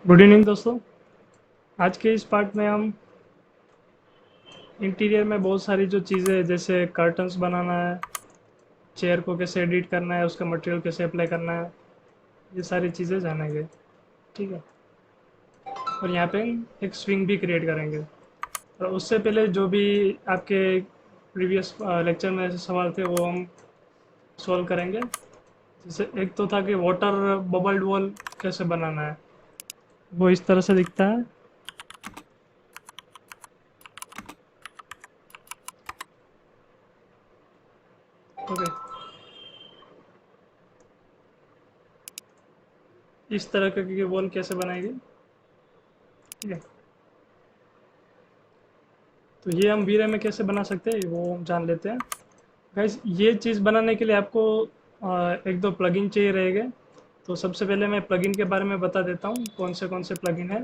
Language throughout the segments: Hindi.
गुड इवनिंग दोस्तों। आज के इस पार्ट में हम इंटीरियर में बहुत सारी जो चीज़ें हैं, जैसे कर्टन्स बनाना है, चेयर को कैसे एडिट करना है, उसका मटेरियल कैसे अप्लाई करना है, ये सारी चीज़ें जानेंगे। ठीक है। और यहाँ पे हम एक स्विंग भी क्रिएट करेंगे। और उससे पहले जो भी आपके प्रीवियस लेक्चर में ऐसे सवाल थे वो हम सॉल्व करेंगे। जैसे एक तो था कि वाटर बबल्ड वॉल कैसे बनाना है। वो इस तरह से दिखता है। ओके। इस तरह की वॉल कैसे बनाएगी। ठीक है। तो ये हम वीरे में कैसे बना सकते हैं वो हम जान लेते हैं। गाइस, ये चीज़ बनाने के लिए आपको एक दो प्लगइन चाहिए रहेंगे। तो सबसे पहले मैं प्लगइन के बारे में बता देता हूँ कौन से प्लगइन है।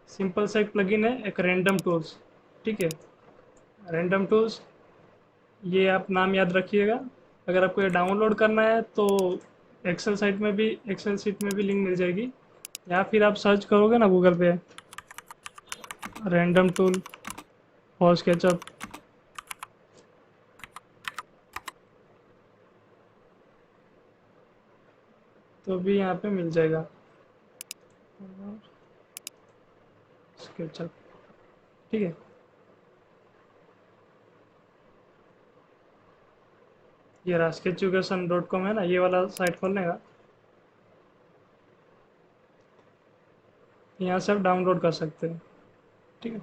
सिंपल सा एक प्लगइन है, एक रैंडम टूल्स। ठीक है। रैंडम टूल्स, ये आप नाम याद रखिएगा। अगर आपको ये डाउनलोड करना है तो एक्सेल सीट में भी लिंक मिल जाएगी, या फिर आप सर्च करोगे ना गूगल पे रैंडम टूल और स्केचअप, तो भी यहाँ पे मिल जाएगा स्केचअप। ठीक है। ये रहा sketchucation.com है ना, ये वाला साइट खोलने का। यहाँ से आप डाउनलोड कर सकते हैं। ठीक है।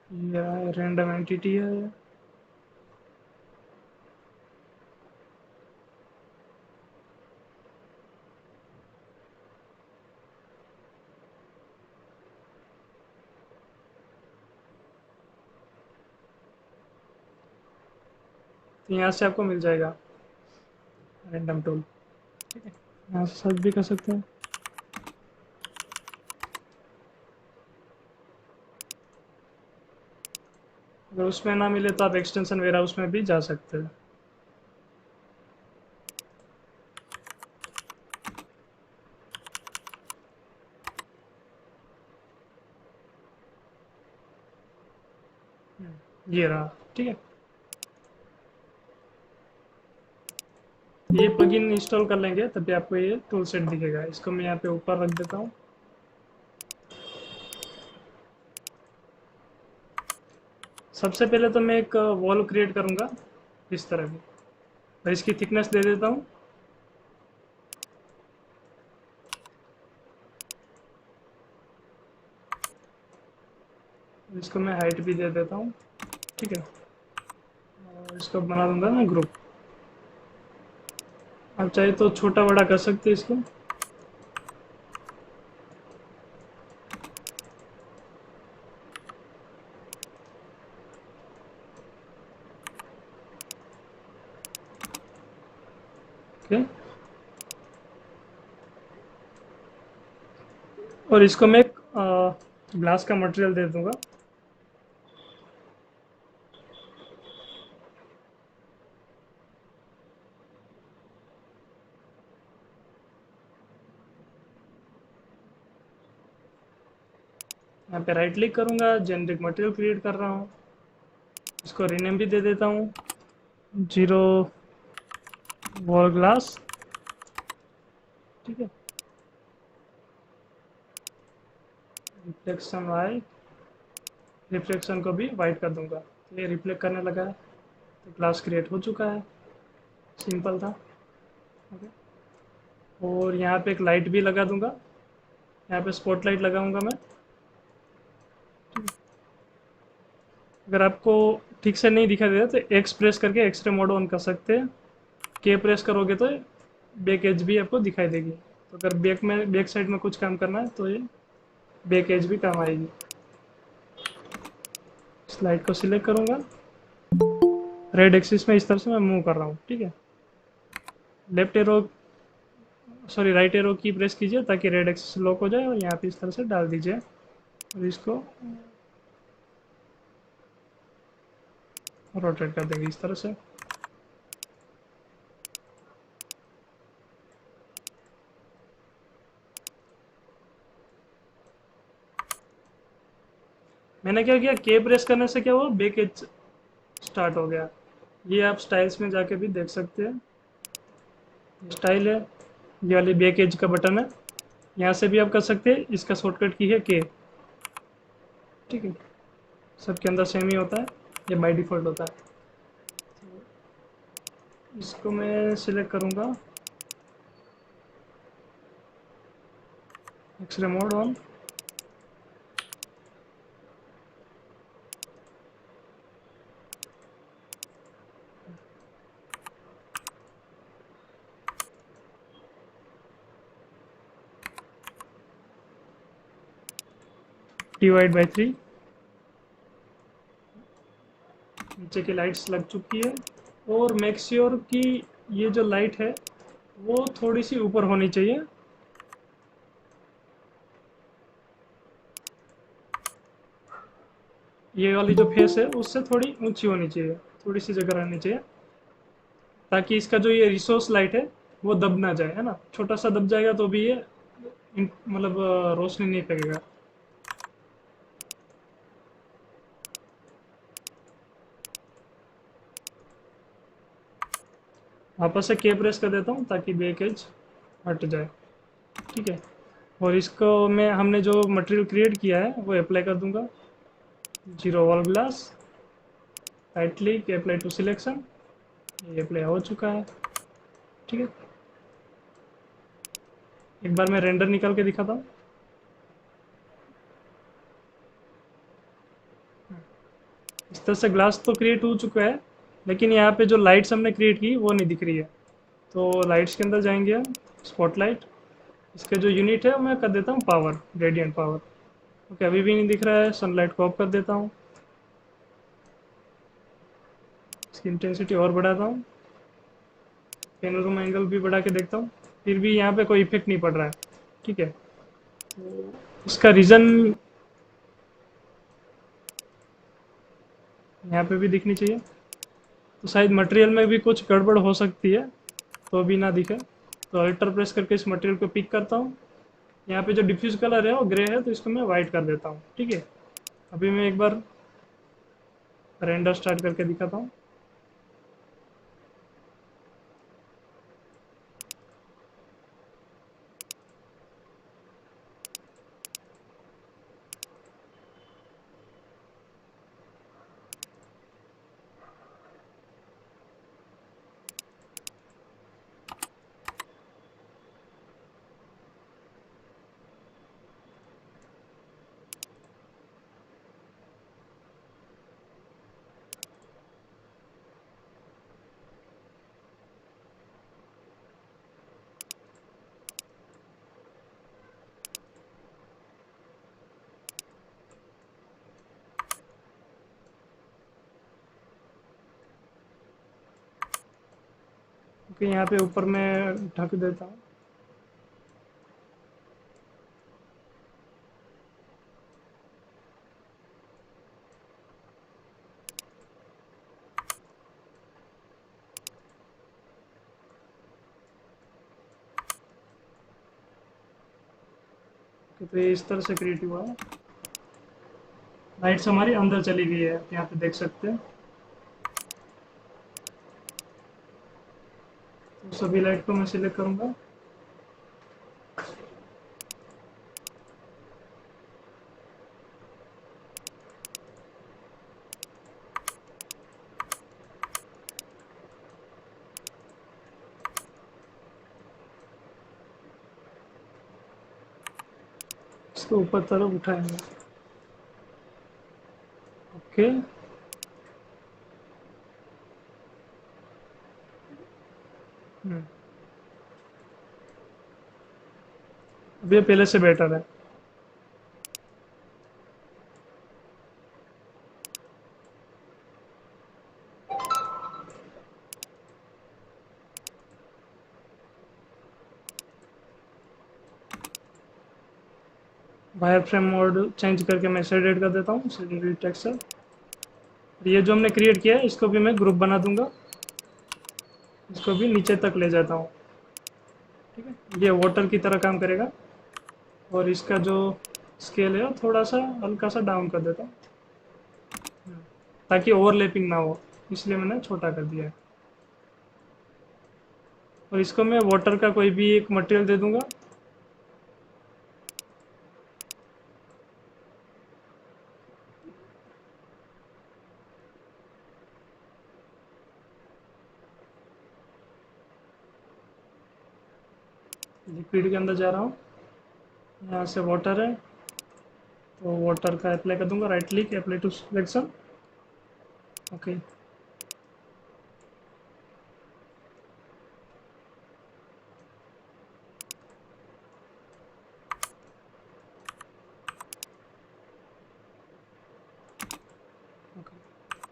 ये रैंडम एंटिटी है ये। तो यहाँ से आपको मिल जाएगा रैंडम टूल। ठीक है। यहाँ से सर्च भी कर सकते हैं। अगर उसमें ना मिले तो आप एक्सटेंशन वेयर हाउस में भी जा सकते हैं। ये रहा। ठीक है। ये प्लगइन इंस्टॉल कर लेंगे तभी आपको ये टूल सेट दिखेगा। इसको मैं यहाँ पे ऊपर रख देता हूँ। सबसे पहले तो मैं एक वॉल क्रिएट करूँगा इस तरह की, और इसकी थिकनेस दे देता हूँ। इसको मैं हाइट भी दे देता हूँ। ठीक है। और इसको बना दूंगा मैं ग्रुप। आप चाहे तो छोटा बड़ा कर सकते हैं इसको। ओके। और इसको मैं ग्लास का मटेरियल दे दूंगा। यहाँ पे राइट क्लिक करूंगा, जेनरिक मटेरियल क्रिएट कर रहा हूँ। इसको रीनेम भी दे देता हूँ, जीरो वॉल ग्लास। ठीक है। रिफ्लेक्शन वाइट, रिफ्लेक्शन को भी वाइट कर दूंगा। तो ये रिफ्लेक्ट करने लगा है, तो ग्लास क्रिएट हो चुका है। सिंपल था। ओके। और यहाँ पे एक लाइट भी लगा दूंगा। यहाँ पे स्पॉटलाइट लगाऊंगा मैं। अगर आपको ठीक से नहीं दिखाई दे रहा तो एक्स प्रेस करके एक्सरे मोड ऑन कर सकते हैं। के प्रेस करोगे तो बैक एज भी आपको दिखाई देगी। तो अगर बैक साइड में कुछ काम करना है तो ये बैक एज भी काम आएगी। स्लाइड को सिलेक्ट करूंगा, रेड एक्सिस में इस तरह से मैं मूव कर रहा हूँ। ठीक है। Left arrow, sorry right arrow की प्रेस कीजिए ताकि रेड एक्सिस लॉक हो जाए, और यहाँ पे इस तरह से डाल दीजिए। और इसको रोटेट कर देंगे इस तरह से। मैंने क्या किया, के प्रेस करने से क्या हुआ, बैक एज स्टार्ट हो गया। ये आप स्टाइल्स में जाके भी देख सकते हैं। स्टाइल है, ये वाली बैक एज का बटन है, यहाँ से भी आप कर सकते हैं। इसका शॉर्टकट की है के। ठीक है, सबके अंदर सेम ही होता है, ये बाय डिफ़ॉल्ट होता है। इसको मैं सिलेक्ट करूँगा, x-ray mode on. Divide by 3। नीचे की लाइट्स लग चुकी है। और मेक श्योर कि ये जो लाइट है वो थोड़ी सी ऊपर होनी चाहिए। ये वाली जो फेस है उससे थोड़ी ऊंची होनी चाहिए, थोड़ी सी जगह रहनी चाहिए, ताकि इसका जो ये रिसोर्स लाइट है वो दब ना जाए, है ना। छोटा सा दब जाएगा तो भी ये मतलब रोशनी नहीं फेंकेगा। वापस से के प्रेस कर देता हूँ ताकि बैक एज हट जाए। ठीक है, और इसको मैं हमने जो मटेरियल क्रिएट किया है वो अप्लाई कर दूंगा। Zero wall glass, right click, apply to selection. ये अप्लाई हो चुका है। ठीक है, एक बार मैं रेंडर निकाल के दिखाता हूँ। इस तरह से ग्लास तो क्रिएट हो चुका है, लेकिन यहाँ पे जो लाइट्स हमने क्रिएट की वो नहीं दिख रही है। तो लाइट्स के अंदर जाएंगे हम, स्पॉटलाइट। इसका जो यूनिट है मैं कर देता हूँ पावर, रेडियंट पावर। ओके, अभी भी नहीं दिख रहा है, सनलाइट को ऑफ कर देता हूँ। इसकी इंटेंसिटी और बढ़ाता हूँ, पेनोरामा एंगल भी बढ़ा के देखता हूँ, फिर भी यहाँ पे कोई इफेक्ट नहीं पड़ रहा है। ठीक है, तो इसका रीज़न यहाँ पे भी दिखनी चाहिए। तो शायद मटेरियल में भी कुछ गड़बड़ हो सकती है, तो भी ना दिखे। तो अल्टर प्रेस करके इस मटेरियल को पिक करता हूँ। यहाँ पे जो डिफ्यूज कलर है वो ग्रे है, तो इसको मैं वाइट कर देता हूँ। ठीक है, अभी मैं एक बार रेंडर स्टार्ट करके दिखाता हूँ। ओके, यहाँ पे ऊपर मैं ढक देता हूँ। तो ये इस तरह से क्रिएट हुआ है। लाइट्स हमारी अंदर चली गई है, यहाँ पे देख सकते हैं। तो सभी लाइट को मैं सिलेक्ट करूँगा। इसको ऊपर तरफ उठाएंगे। ओके, अब ये पहले से बेटर है। वायर फ्रेम मोड चेंज करके मैं शेडेड कर देता हूँ, शेडेड टेक्सचर। ये जो हमने क्रिएट किया है इसको भी मैं ग्रुप बना दूंगा, इसको भी नीचे तक ले जाता हूँ। ठीक है, ये वाटर की तरह काम करेगा। और इसका जो स्केल है वो थोड़ा सा हल्का सा डाउन कर देता हूँ। ताकि ओवरलैपिंग ना हो, इसलिए मैंने छोटा कर दिया है। और इसको मैं वाटर का कोई भी एक मटेरियल दे दूंगा। लिक्विड के अंदर जा रहा हूँ, यहाँ से वाटर है, तो वाटर का अप्लाई कर दूंगा, right click, apply to selection. Okay,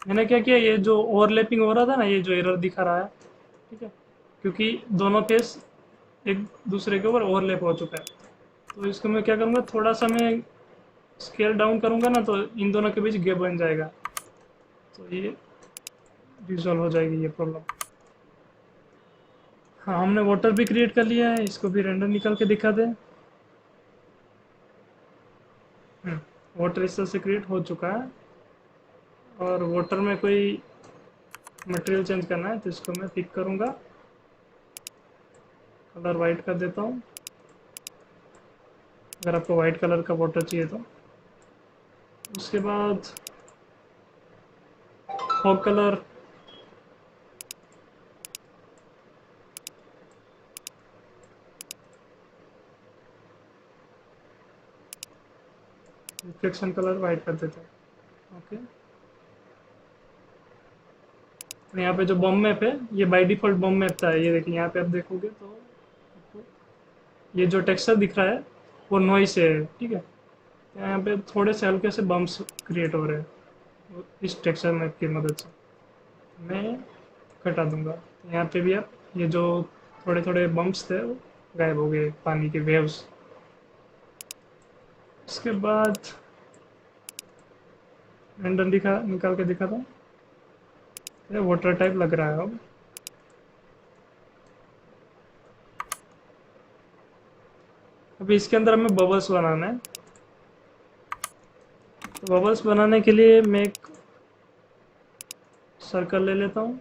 मैंने क्या किया, ये जो ओवरलैपिंग हो रहा था ना, ये जो एरर दिखा रहा है, ठीक है, क्योंकि दोनों फेस एक दूसरे के ऊपर ओवरलैप हो चुका है। तो इसको मैं क्या करूँगा, थोड़ा सा मैं स्केल डाउन करूँगा ना, तो इन दोनों के बीच गैप बन जाएगा, तो ये रिजॉल्व हो जाएगी ये प्रॉब्लम। हाँ, हमने वाटर भी क्रिएट कर लिया है, इसको भी रेंडर निकाल के दिखा दें। वाटर इस तरह से क्रिएट हो चुका है, और वाटर में कोई मटेरियल चेंज करना है, तो इसको मैं पिक करूँगा, कलर वाइट कर देता हूँ, अगर आपको वाइट कलर का वाटर चाहिए तो। उसके बाद fog colour, reflection colour white कर देते हैं। ओके, और यहाँ पे जो बम मैप है, ये बाय डिफ़ॉल्ट बम मैप था, ये देखिए यहाँ पे आप देखोगे तो आपको ये जो टेक्सचर दिख रहा है वो नॉइस है, ठीक है। यहाँ पे थोड़े से हल्के से बम्प्स क्रिएट हो रहे हैं, वो इस टेक्सचर मैप की मदद से मैं हटा दूंगा। तो यहाँ पे भी आप ये जो थोड़े थोड़े बम्प्स थे वो गायब हो गए, पानी के वेव्स। इसके बाद रेंडर निकाल के दिखाता हूँ, ये वाटर टाइप लग रहा है अब। अभी इसके अंदर हमें बबल्स बनाना है, तो बबल्स बनाने के लिए मैं एक सर्कल ले लेता हूँ,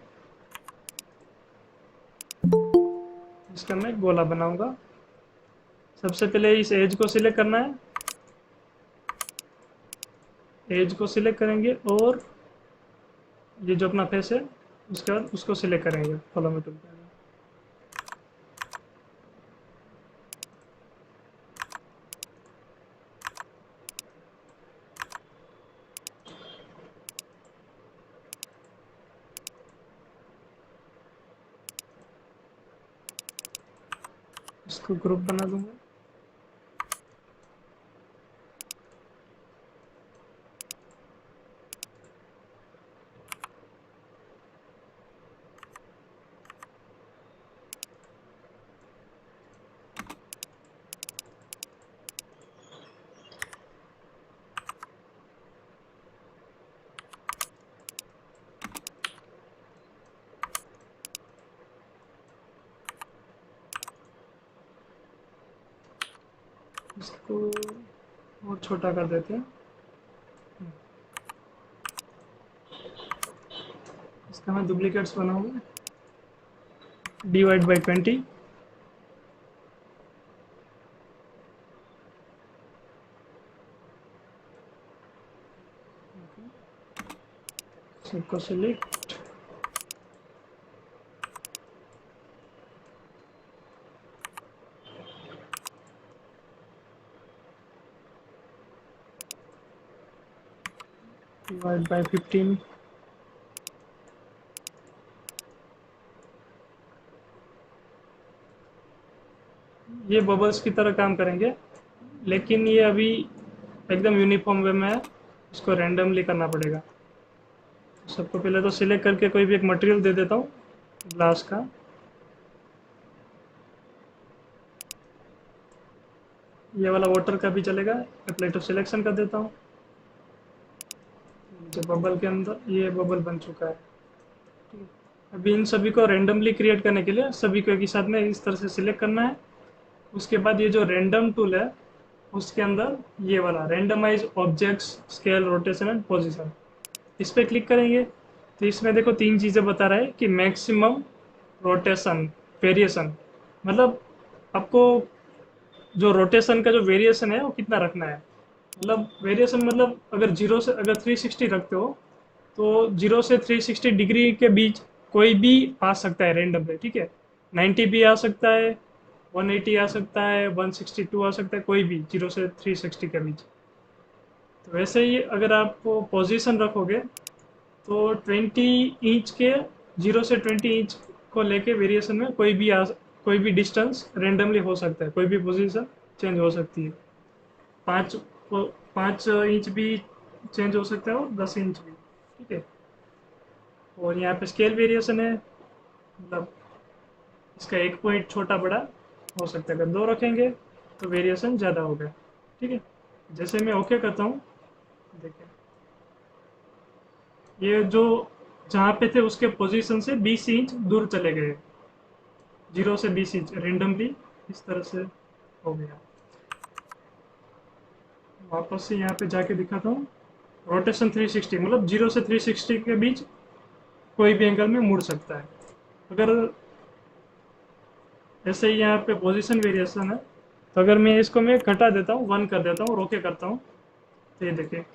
इसका मैं एक गोला बनाऊंगा। सबसे पहले इस एज को सिलेक्ट करना है, एज को सिलेक्ट करेंगे, और ये जो अपना फेस है उसके बाद उसको सिलेक्ट करेंगे, फॉलो में टूल पे। इसको ग्रुप बना दूंगा। इसको और छोटा कर देते हैं, इसका मैं डुप्लीकेट्स बनाऊंगा, डिवाइड बाई 20। सबको सिलेक्ट, डिवाइड बाई 15। ये बबल्स की तरह काम करेंगे, लेकिन ये अभी एकदम यूनिफॉर्म वे में है, इसको रैंडमली करना पड़ेगा। सबको पहले तो सिलेक्ट करके कोई भी एक मटेरियल दे देता हूँ ग्लास का। ये वाला वाटर का भी चलेगा, अप्लाई टू सिलेक्शन कर देता हूँ। जो बबल के अंदर ये बबल बन चुका है, ठीक है। अभी इन सभी को रैंडमली क्रिएट करने के लिए सभी को एक ही साथ में इस तरह से सिलेक्ट करना है। उसके बाद ये जो रैंडम टूल है उसके अंदर ये वाला randomise objects scale rotation and position, इस पर क्लिक करेंगे तो इसमें देखो तीन चीज़ें बता रहा है कि मैक्सिमम रोटेशन वेरिएशन, मतलब आपको जो रोटेशन का जो वेरिएशन है वो कितना रखना है। मतलब वेरिएशन मतलब अगर जीरो से अगर 360 रखते हो तो 0 से 360 डिग्री के बीच कोई भी आ सकता है रेंडमली, ठीक है। 90 भी आ सकता है, 180 आ सकता है, 162 आ सकता है, कोई भी 0 से 360 के बीच। तो वैसे ही अगर आप पोजीशन रखोगे तो 20 इंच के 0 से 20 इंच को लेके वेरिएशन में कोई भी डिस्टेंस रेंडमली हो सकता है, कोई भी पोजीशन चेंज हो सकती है। 5 इंच भी चेंज हो सकता है और 10 इंच भी, ठीक है। और यहाँ पे स्केल वेरिएशन है, मतलब इसका एक पॉइंट छोटा बड़ा हो सकता है। अगर दो रखेंगे तो वेरिएशन ज़्यादा होगा, ठीक है। जैसे मैं ओके करता हूँ, देखिए ये जो जहाँ पे थे उसके पोजीशन से 20 इंच दूर चले गए, 0 से 20 इंच रेंडमली इस तरह से हो गया। वापस से यहाँ पे जाके दिखाता हूँ। रोटेशन 360 मतलब 0 से 360 के बीच कोई भी एंगल में मुड़ सकता है। अगर ऐसे ही यहाँ पे पोजीशन वेरिएशन है, तो अगर मैं घटा देता हूँ, 1 कर देता हूँ, रोके करता हूँ, तो ये देखिए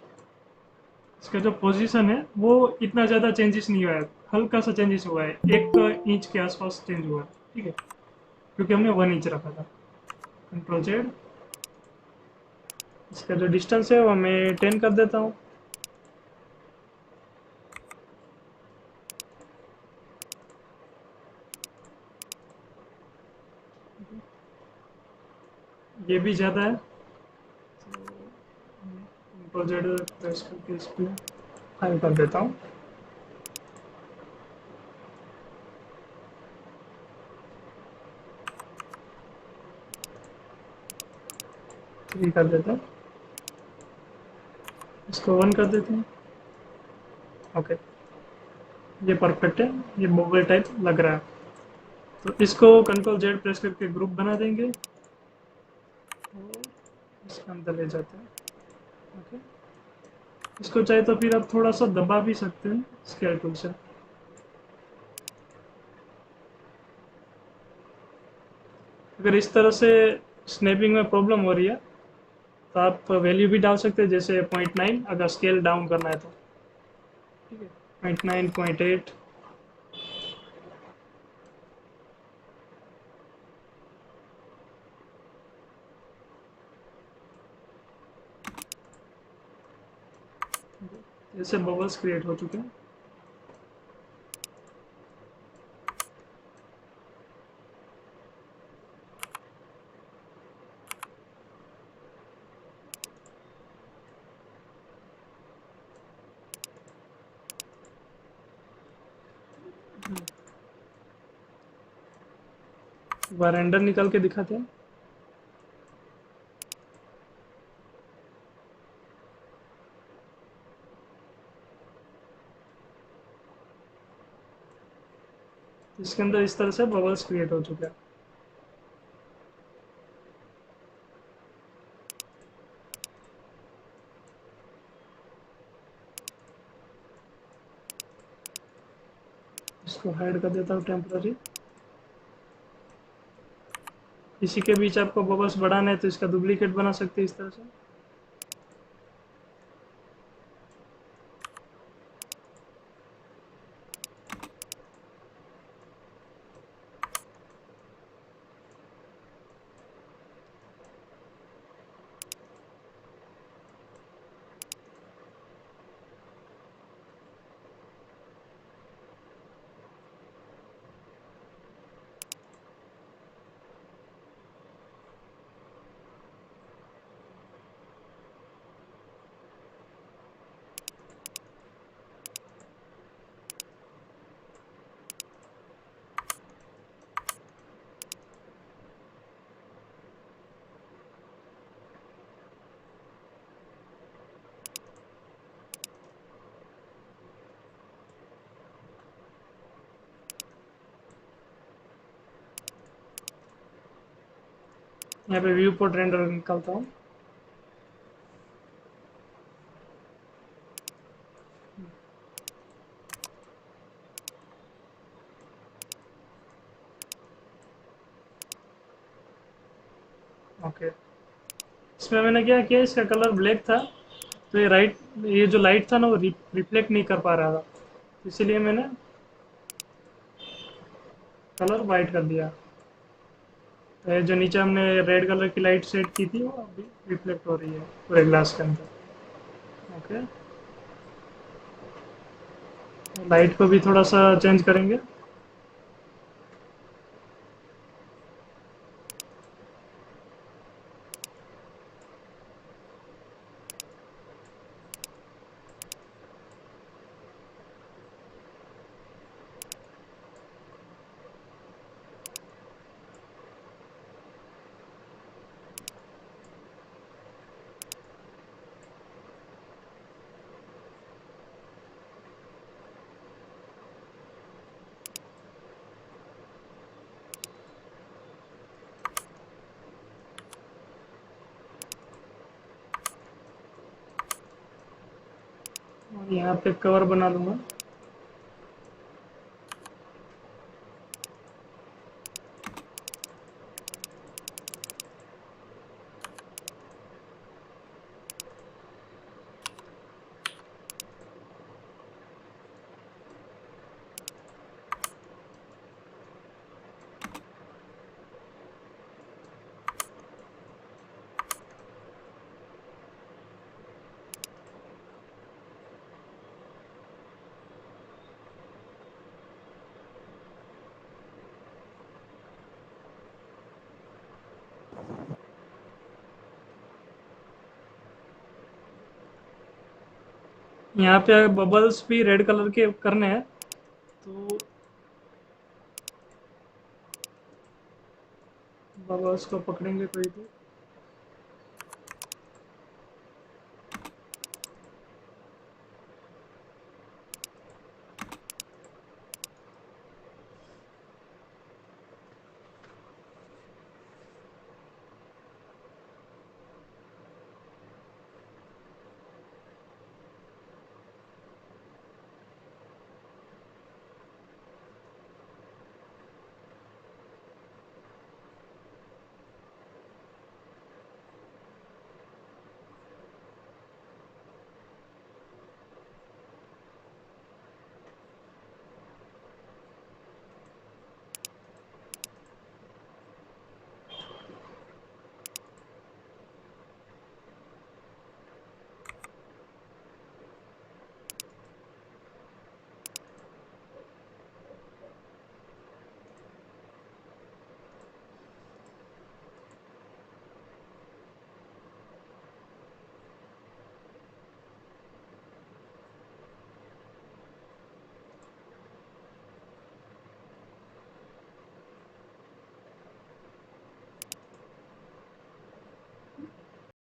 इसका जो पोजीशन है वो इतना ज़्यादा चेंजेस नहीं हुआ है, हल्का सा चेंजेस हुआ है, 1 इंच के आसपास चेंज हुआ है, ठीक है, क्योंकि हमने 1 इंच रखा था। कंट्रोल जेड, इसका जो डिस्टेंस है वो मैं 10 कर देता हूँ। ये भी ज़्यादा है, कंट्रोल जेड प्रेस करके इसको 5 कर देता हूँ। 3 कर देता हूँ, इसको 1 कर देते हैं। ओके, ये परफेक्ट है, ये मोबाइल टाइप लग रहा है। तो इसको कंट्रोल जेड प्रेस करके ग्रुप बना देंगे और इसके अंदर ले जाते हैं। ओके, इसको चाहे तो फिर आप थोड़ा सा दबा भी सकते हैं स्केल टूल से। अगर इस तरह से स्नैपिंग में प्रॉब्लम हो रही है तो आप वैल्यू भी डाल सकते हैं, जैसे 0.9 अगर स्केल डाउन करना है तो, ठीक है, 0.9 0.8। जैसे बबल्स क्रिएट हो चुके हैं। एक बार रेंडर निकाल के दिखाते हैं। इसके अंदर इस तरह से बबल्स क्रिएट हो चुके हैं। इसको हाइड कर देता हूँ टेम्पररी। इसी के बीच आपको बबल्स बढ़ाना है तो इसका डुप्लीकेट बना सकते हैं इस तरह से। यहाँ पे व्यू पोर्ट रेंडर निकालता हूँ। ओके, इसमें मैंने क्या किया, इसका कलर ब्लैक था, तो ये जो लाइट था ना वो रिफ्लेक्ट नहीं कर पा रहा था, इसीलिए मैंने कलर वाइट कर दिया। तो ये जो नीचे हमने रेड कलर की लाइट सेट की थी वो अभी रिफ्लेक्ट हो रही है पूरे ग्लास के अंदर। ओके, लाइट को भी थोड़ा सा चेंज करेंगे। और यहाँ पे कवर बना दूंगा। यहाँ पे बबल्स भी रेड कलर के करने हैं, तो बबल्स को पकड़ेंगे कोई भी।